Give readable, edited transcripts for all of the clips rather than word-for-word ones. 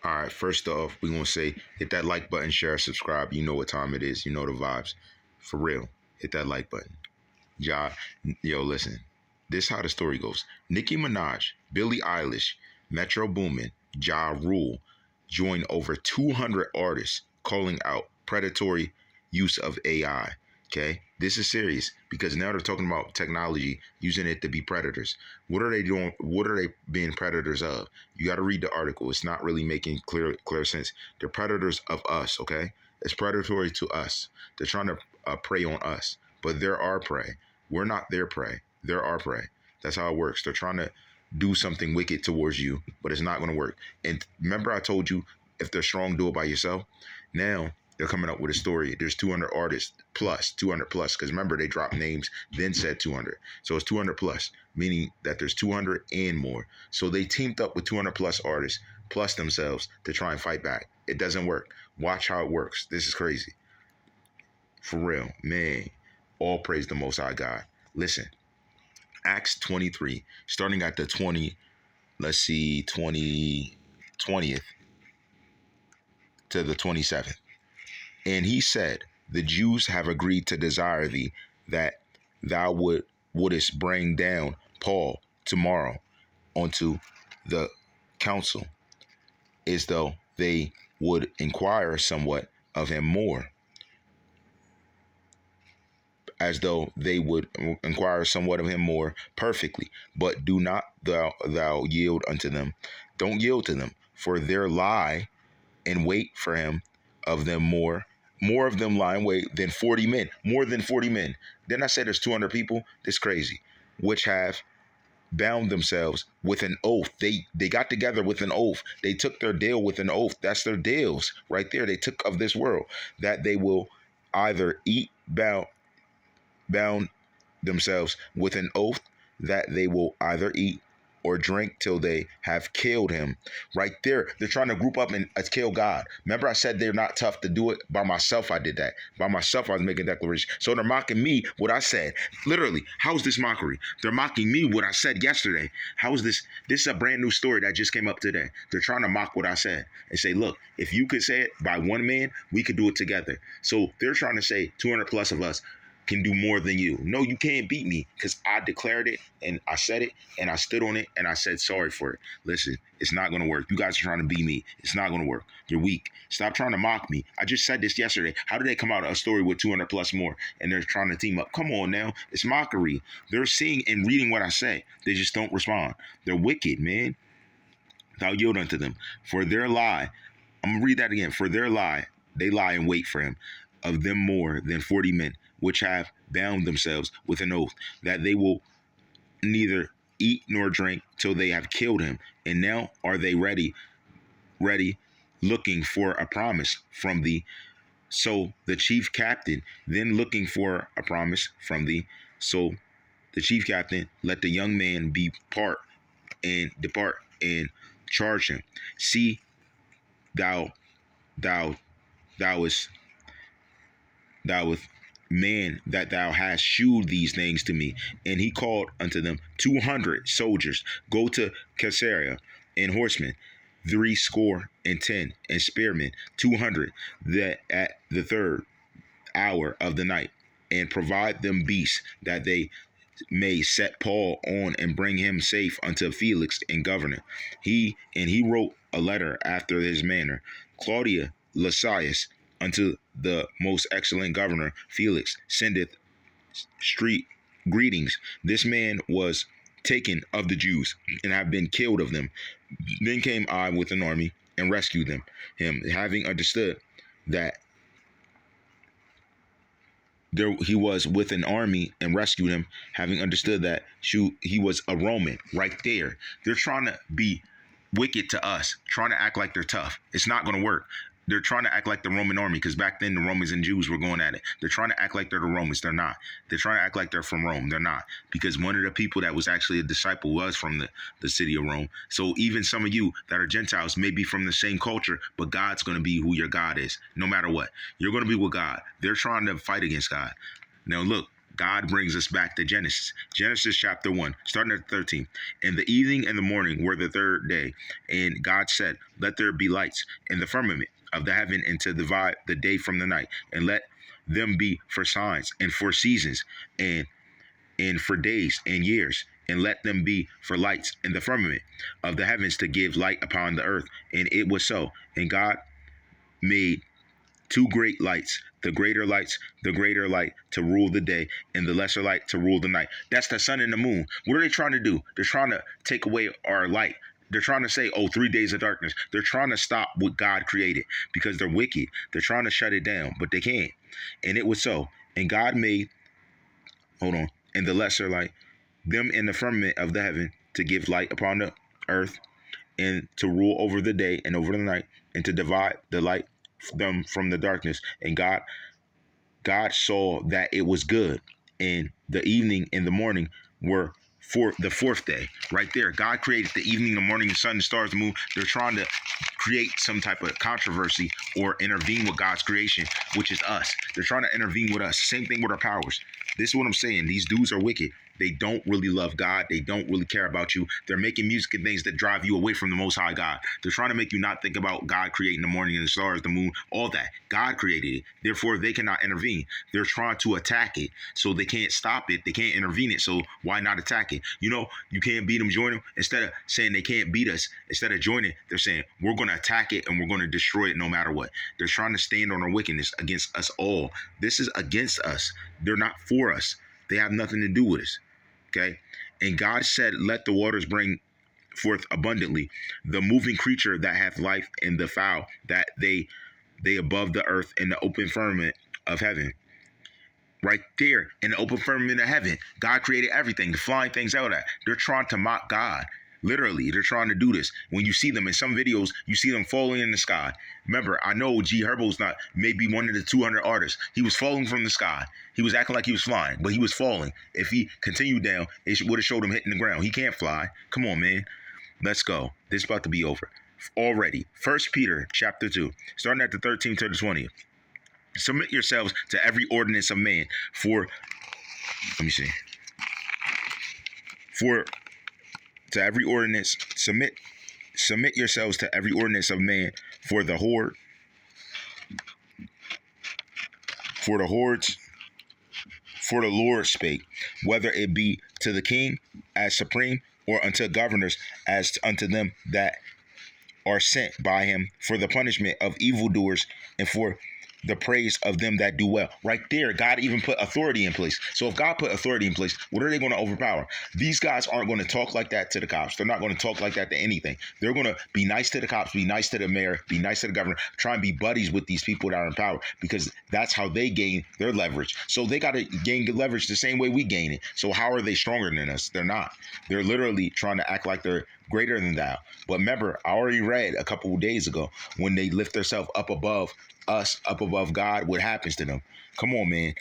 All right, first off, we're going to say hit that like button, share, subscribe. You know what time it is. You know the vibes. For real, hit that like button. Ja, yo, listen. This how the story goes. Nicki Minaj, Billie Eilish, Metro Boomin, Ja Rule joined over 200 artists calling out predatory use of AI. Okay, this is serious because now they're talking about technology using it to be predators. What are they doing? What are they being predators of? You got to read the article. It's not really making clear sense. They're predators of us. Okay, it's predatory to us. They're trying to prey on us, but they're our prey. We're not their prey. They're our prey. That's how it works. They're trying to do something wicked towards you, but it's not going to work. And remember, I told you if they're strong, do it by yourself. Now they're coming up with a story. There's 200 artists plus, 200 plus, because remember they dropped names, then said 200. So it's 200 plus, meaning that there's 200 and more. So they teamed up with 200 plus artists plus themselves to try and fight back. It doesn't work. Watch how it works. This is crazy. For real, man. All praise the Most High God. Listen, Acts 23, starting at the 20, let's see, 20th to the 27th. And he said, the Jews have agreed to desire thee, that thou wouldest bring down Paul tomorrow onto the council, as though they would inquire somewhat of him more. As though they would inquire somewhat of him more perfectly, but do not thou yield unto them. Don't yield to them, for there lie in wait for him of them more of them lie in wait than 40 men, more than 40 men. Then I said there's 200 people. This crazy, which have bound themselves with an oath. They got together with an oath. They took their deal with an oath. That's their deals right there. They took of this world, that they will either eat bound themselves with an oath, that they will either eat or drink till they have killed him. Right there, they're trying to group up and kill God. Remember, I said they're not tough to do it by myself. I did that by myself. I was making a declaration. So they're mocking me what I said. Literally, how is this mockery? They're mocking me what I said yesterday. How is this? This is a brand new story that just came up today. They're trying to mock what I said and say, look, if you could say it by one man, we could do it together. So they're trying to say 200 plus of us can do more than you. No, you can't beat me, because I declared it and I said it and I stood on it and I said sorry for it. Listen, it's not going to work. You guys are trying to beat me. It's not going to work. You're weak. Stop trying to mock me. I just said this yesterday. How did they come out of a story with 200 plus more and they're trying to team up? Come on now. It's mockery. They're seeing and reading what I say. They just don't respond. They're wicked, man. Thou yield unto them. For their lie, I'm going to read that again. For their lie, they lie in wait for him, of them more than 40 men, which have bound themselves with an oath, that they will neither eat nor drink till they have killed him. And now are they ready, looking for a promise from thee. So the chief captain, then looking for a promise from thee. So the chief captain let the young man depart and charge him. See, thou is man, that thou hast shewed these things to me. And he called unto them 200 soldiers, go to Caesarea, and horsemen 70, and spearmen 200, that at the third hour of the night, and provide them beasts, that they may set Paul on and bring him safe unto Felix and governor. He wrote a letter after his manner. Claudia Lysias unto the most excellent governor Felix sendeth street greetings. This man was taken of the Jews and have been killed of them. Then came I with an army and rescued him, having understood that there he was with an army and rescued him, having understood that he was a Roman. Right there, they're trying to be wicked to us, trying to act like they're tough. It's not going to work. They're trying to act like the Roman army, because back then the Romans and Jews were going at it. They're trying to act like they're the Romans. They're not. They're trying to act like they're from Rome. They're not, because one of the people that was actually a disciple was from the city of Rome. So even some of you that are Gentiles may be from the same culture, but God's going to be who your God is. No matter what, you're going to be with God. They're trying to fight against God. Now look, God brings us back to Genesis. Genesis chapter 1, starting at 13. And the evening and the morning were the third day. And God said, let there be lights in the firmament of the heaven, and to divide the day from the night, and let them be for signs and for seasons and for days and years, and let them be for lights in the firmament of the heavens to give light upon the earth. And it was so. And God made two great lights, the greater light to rule the day, and the lesser light to rule the night. That's the sun and the moon. What are they trying to do? They're trying to take away our light. They're trying to say, 3 days of darkness. They're trying to stop what God created because they're wicked. They're trying to shut it down, but they can't. And it was so. And God made, and the lesser light, them in the firmament of the heaven to give light upon the earth, and to rule over the day and over the night, and to divide the light them from the darkness. And God saw that it was good. And the evening and the morning were for the fourth day. Right there, God created the evening, the morning, the sun, the stars, the moon. They're trying to create some type of controversy or intervene with God's creation, which is us. They're trying to intervene with us. Same thing with our powers. This is what I'm saying. These dudes are wicked. They don't really love God. They don't really care about you. They're making music and things that drive you away from the Most High God. They're trying to make you not think about God creating the morning and the stars, the moon, all that. God created it. Therefore, they cannot intervene. They're trying to attack it, so they can't stop it. They can't intervene it, so why not attack it? You can't beat them, join them. Instead of saying they can't beat us, instead of joining, they're saying we're going to attack it and we're going to destroy it no matter what. They're trying to stand on our wickedness against us all. This is against us. They're not for us. They have nothing to do with us. Okay. And God said, let the waters bring forth abundantly the moving creature that hath life, and the fowl that they above the earth in the open firmament of heaven. Right there in the open firmament of heaven, God created everything, the flying things out of that. They're trying to mock God. Literally, they're trying to do this. When you see them in some videos, you see them falling in the sky. Remember, I know G Herbo's not maybe one of the 200 artists. He was falling from the sky. He was acting like he was flying, but he was falling. If he continued down, it would have showed him hitting the ground. He can't fly. Come on, man. Let's go. This is about to be over already. 1 Peter chapter 2, starting at the 13th to the 20th. Submit yourselves to every ordinance of man to every ordinance, submit yourselves to every ordinance of man for the Lord's spake, whether it be to the king as supreme, or unto governors as unto them that are sent by him, for the punishment of evildoers and for the praise of them that do well. Right there, God even put authority in place. So if God put authority in place, what are they going to overpower? These guys aren't going to talk like that to the cops. They're not going to talk like that to anything. They're going to be nice to the cops, be nice to the mayor, be nice to the governor, try and be buddies with these people that are in power, because that's how they gain their leverage. So they got to gain leverage the same way we gain it. So how are they stronger than us? They're not. They're literally trying to act like they're greater than thou. But remember, I already read a couple of days ago, when they lift themselves up above us, up above God, what happens to them? Come on, man.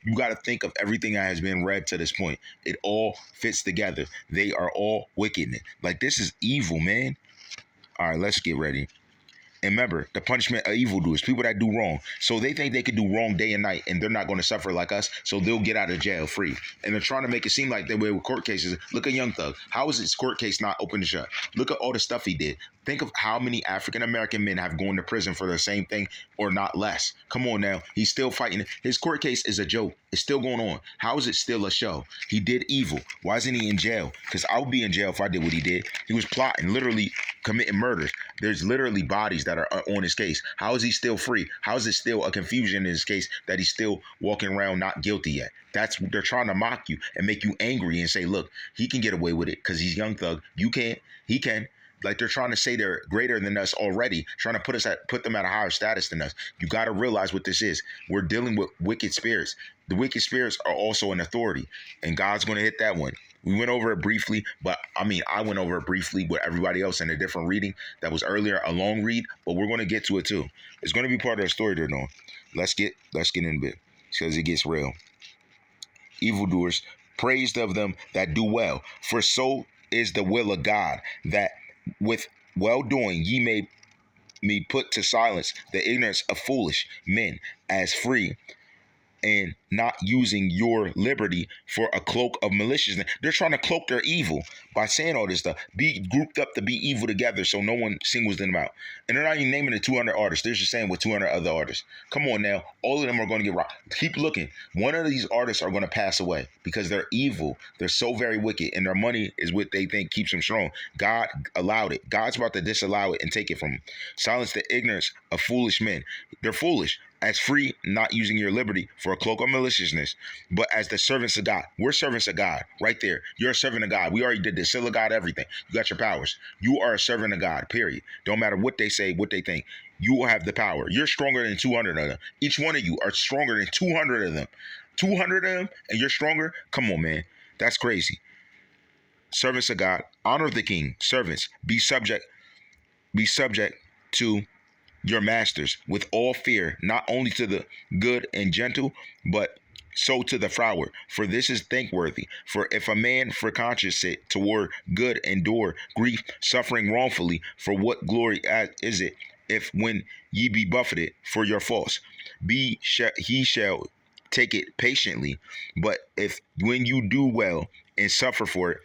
You got to think of everything that has been read to this point. It all fits together. They are all wicked. Like, this is evil, man. All right, let's get ready. And remember, the punishment of evildoers, people that do wrong. So they think they could do wrong day and night, and they're not going to suffer like us, so they'll get out of jail free. And they're trying to make it seem like they were with court cases. Look at Young Thug. How is his court case not open and shut? Look at all the stuff he did. Think of how many African-American men have gone to prison for the same thing, or not less. Come on now. He's still fighting. His court case is a joke. It's still going on. How is it still a show? He did evil. Why isn't he in jail? Because I would be in jail if I did what he did. He was plotting, literally committing murders. There's literally bodies that are on his case. How is he still free? How is it still a confusion in his case that he's still walking around not guilty yet? They're trying to mock you and make you angry and say, look, he can get away with it because he's Young Thug. You can't. He can. Like, they're trying to say they're greater than us already, trying to put them at a higher status than us. You got to realize what this is. We're dealing with wicked spirits. The wicked spirits are also an authority, and God's going to hit that one. We went over it briefly, but I went over it briefly with everybody else in a different reading that was earlier, a long read, but we're going to get to it too. It's going to be part of the story they're doing. Let's get into it because it gets real. Evildoers, praised of them that do well, for so is the will of God, that with well-doing ye may be put to silence the ignorance of foolish men, as free and not using your liberty for a cloak of maliciousness. They're trying to cloak their evil by saying all this stuff. Be grouped up to be evil together so no one singles them out. And they're not even naming the 200 artists. They're just saying with 200 other artists. Come on now. All of them are going to get rocked. Keep looking. One of these artists are going to pass away because they're evil. They're so very wicked, and their money is what they think keeps them strong. God allowed it. God's about to disallow it and take it from them. Silence the ignorance of foolish men. They're foolish. As free, not using your liberty for a cloak of maliciousness, but as the servants of God. We're servants of God, right there. You're a servant of God. We already did this. Seal of God, everything. You got your powers. You are a servant of God, period. Don't matter what they say, what they think. You will have the power. You're stronger than 200 of them. Each one of you are stronger than 200 of them. 200 of them, and you're stronger? Come on, man. That's crazy. Servants of God, honor the king. Servants, be subject to your masters with all fear, not only to the good and gentle, but so to the froward. For this is thankworthy. For if a man for conscience sit toward good endure grief, suffering wrongfully, for what glory is it, if when ye be buffeted for your faults, he shall take it patiently. But if when you do well and suffer for it,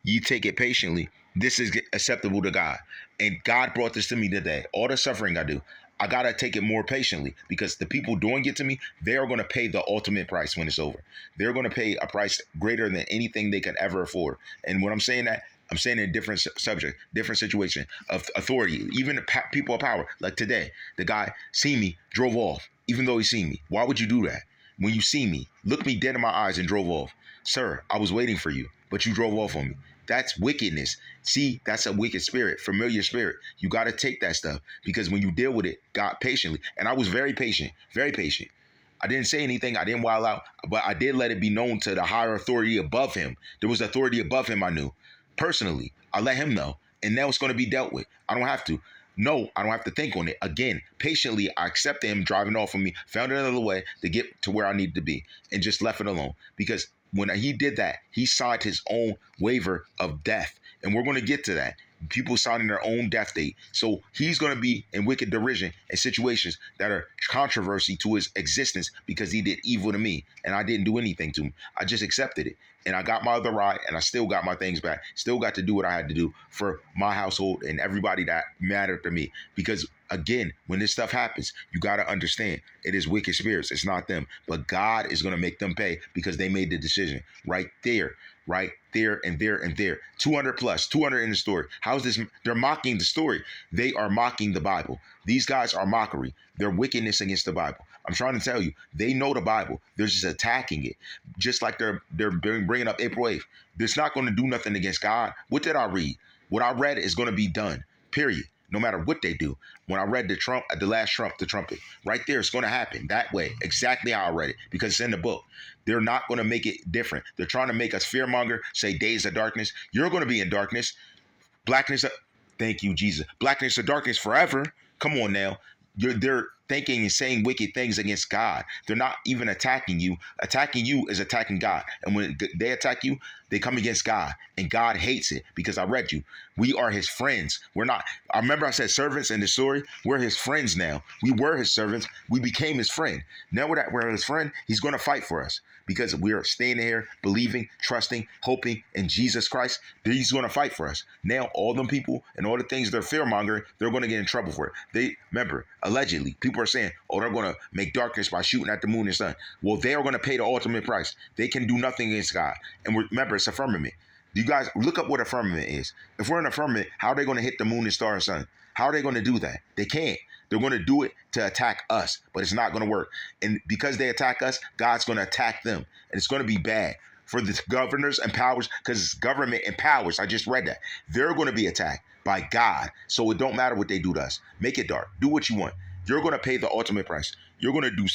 ye take it patiently, this is acceptable to God. And God brought this to me today. All the suffering I do, I got to take it more patiently, because the people doing it to me, they are going to pay the ultimate price when it's over. They're going to pay a price greater than anything they can ever afford. And when I'm saying that, I'm saying in a different subject, different situation of authority, even people of power. Like today, the guy seen me, drove off, even though he seen me. Why would you do that? When you see me, look me dead in my eyes and drove off. Sir, I was waiting for you, but you drove off on me. That's wickedness. See, that's a wicked spirit, familiar spirit. You got to take that stuff, because when you deal with it, God patiently. And I was very patient, very patient. I didn't say anything. I didn't wild out, but I did let it be known to the higher authority above him. There was authority above him I knew. Personally, I let him know. And now it's going to be dealt with. I don't have to. No, I don't have to think on it. Again, patiently, I accepted him driving off of me, found another way to get to where I needed to be, and just left it alone. Because when he did that, he signed his own waiver of death. And we're going to get to that. People signing their own death date. So he's going to be in wicked derision and situations that are controversy to his existence, because he did evil to me and I didn't do anything to him. I just accepted it. And I got my other ride, and I still got my things back. Still got to do what I had to do for my household and everybody that mattered to me. Because again, when this stuff happens, you got to understand it is wicked spirits. It's not them. But God is going to make them pay, because they made the decision right there. Right there and there and there. 200 plus, 200 in the story. How's this? They're mocking the story. They are mocking the Bible. These guys are mockery. They're wickedness against the Bible. I'm trying to tell you, they know the Bible. They're just attacking it. Just like they're bringing up April 8th. It's not going to do nothing against God. What did I read? What I read is going to be done, period. No matter what they do. When I read the last Trump, the trumpet, right there, it's going to happen that way, exactly how I read it, because it's in the book. They're not going to make it different. They're trying to make us fearmonger, say days of darkness. You're going to be in darkness. Blackness, thank you, Jesus. Blackness or darkness forever. Come on now. They're thinking and saying wicked things against God. They're not even attacking you. Attacking you is attacking God. And when they attack you, they come against God. And God hates it, because I read you. We are his friends. We're not. I remember I said servants in the story. We're his friends now. We were his servants. We became his friend. Now that we're his friend, he's going to fight for us, because we're staying here, believing, trusting, hoping in Jesus Christ. He's going to fight for us. Now, all them people and all the things they're fear-mongering, they're going to get in trouble for it. They, remember, allegedly, people are saying, oh, they're going to make darkness by shooting at the moon and sun. Well, they are going to pay the ultimate price. They can do nothing against God. And remember, it's a firmament. You guys, look up what a firmament is. If we're in a firmament, how are they going to hit the moon and star and sun? How are they going to do that? They can't. They're going to do it to attack us, but it's not going to work. And because they attack us, God's going to attack them. And it's going to be bad for the governors and powers, because it's government and powers. I just read that. They're going to be attacked by God. So it don't matter what they do to us. Make it dark. Do what you want. You're going to pay the ultimate price. You're going to do,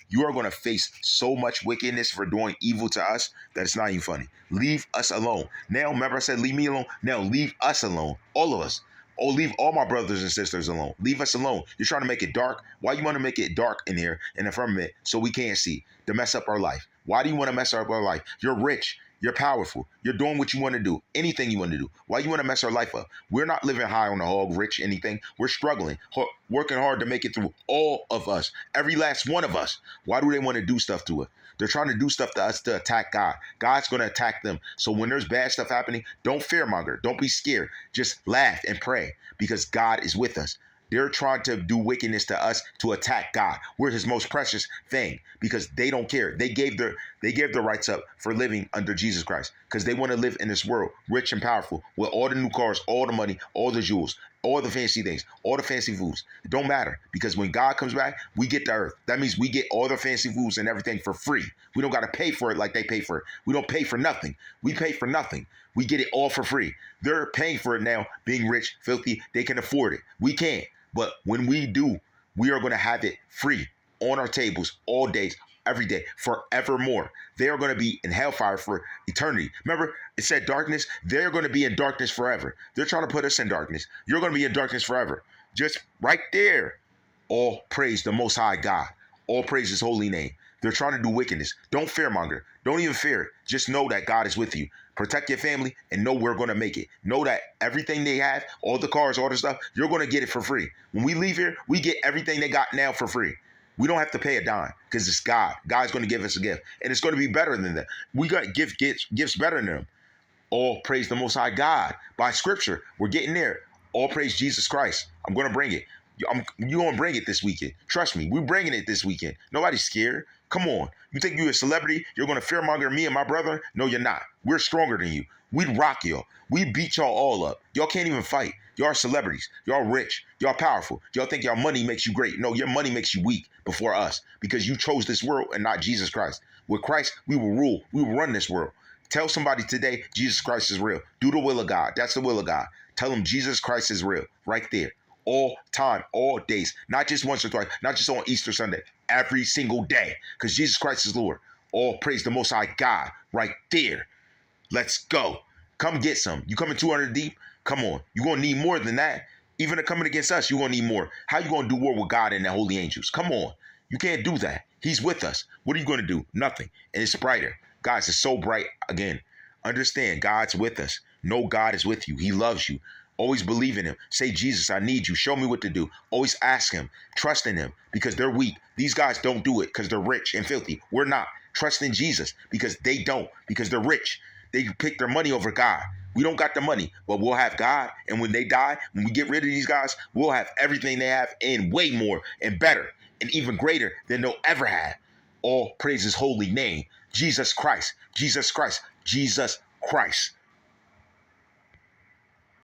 you are going to face so much wickedness for doing evil to us that it's not even funny. Leave us alone. Now, remember I said leave me alone? Now leave us alone. All of us. Oh, leave all my brothers and sisters alone. Leave us alone. You're trying to make it dark. Why you want to make it dark in here in the firmament so we can't see, to mess up our life? Why do you want to mess up our life? You're rich. You're powerful. You're doing what you want to do. Anything you want to do. Why you want to mess our life up? We're not living high on the hog, rich, anything. We're struggling, working hard to make it through. All of us. Every last one of us. Why do they want to do stuff to us? They're trying to do stuff to us to attack God. God's going to attack them. So when there's bad stuff happening, don't fearmonger. Don't be scared. Just laugh and pray because God is with us. They're trying to do wickedness to us to attack God. We're his most precious thing because they don't care. They gave their rights up for living under Jesus Christ because they want to live in this world, rich and powerful, with all the new cars, all the money, all the jewels, all the fancy things, all the fancy foods. It don't matter because when God comes back, we get the earth. That means we get all the fancy foods and everything for free. We don't got to pay for it like they pay for it. We don't pay for nothing. We pay for nothing. We get it all for free. They're paying for it now, being rich, filthy. They can afford it. We can't. But when we do, we are going to have it free on our tables all days, every day, forevermore. They are going to be in hellfire for eternity. Remember, it said darkness. They're going to be in darkness forever. They're trying to put us in darkness. You're going to be in darkness forever. Just right there. All praise the Most High God. All praise his holy name. They're trying to do wickedness. Don't fearmonger. Don't even fear it. Just know that God is with you. Protect your family and know we're going to make it. Know that everything they have, all the cars, all the stuff, you're going to get it for free. When we leave here, we get everything they got now for free. We don't have to pay a dime because it's God. God's going to give us a gift. And it's going to be better than that. We got gifts better than them. All praise the Most High God. By scripture, we're getting there. All praise Jesus Christ. I'm going to bring it. You're going to bring it this weekend. Trust me, we're bringing it this weekend. Nobody's scared. Come on. You think you're a celebrity? You're going to fearmonger me and my brother? No, you're not. We're stronger than you. We'd rock y'all. We beat y'all all up. Y'all can't even fight. Y'all are celebrities. Y'all rich. Y'all powerful. Y'all think y'all money makes you great. No, your money makes you weak before us because you chose this world and not Jesus Christ. With Christ, we will rule. We will run this world. Tell somebody today Jesus Christ is real. Do the will of God. That's the will of God. Tell them Jesus Christ is real right there. All time, all days, not just once or twice, not just on Easter Sunday, every single day, because Jesus Christ is Lord. All praise the Most High God right there. Let's go. Come get some. You coming 200 deep? Come on. You're going to need more than that. Even coming against us, you're going to need more. How you going to do war with God and the holy angels? Come on. You can't do that. He's with us. What are you going to do? Nothing. And it's brighter. Guys, it's so bright. Again, understand God's with us. Know God is with you. He loves you. Always believe in him. Say, Jesus, I need you. Show me what to do. Always ask him. Trust in him because they're weak. These guys don't do it because they're rich and filthy. We're not. Trust in Jesus because they don't, because they're rich. They pick their money over God. We don't got the money, but we'll have God. And when they die, when we get rid of these guys, we'll have everything they have and way more and better and even greater than they'll ever have. All praise his holy name. Jesus Christ. Jesus Christ. Jesus Christ.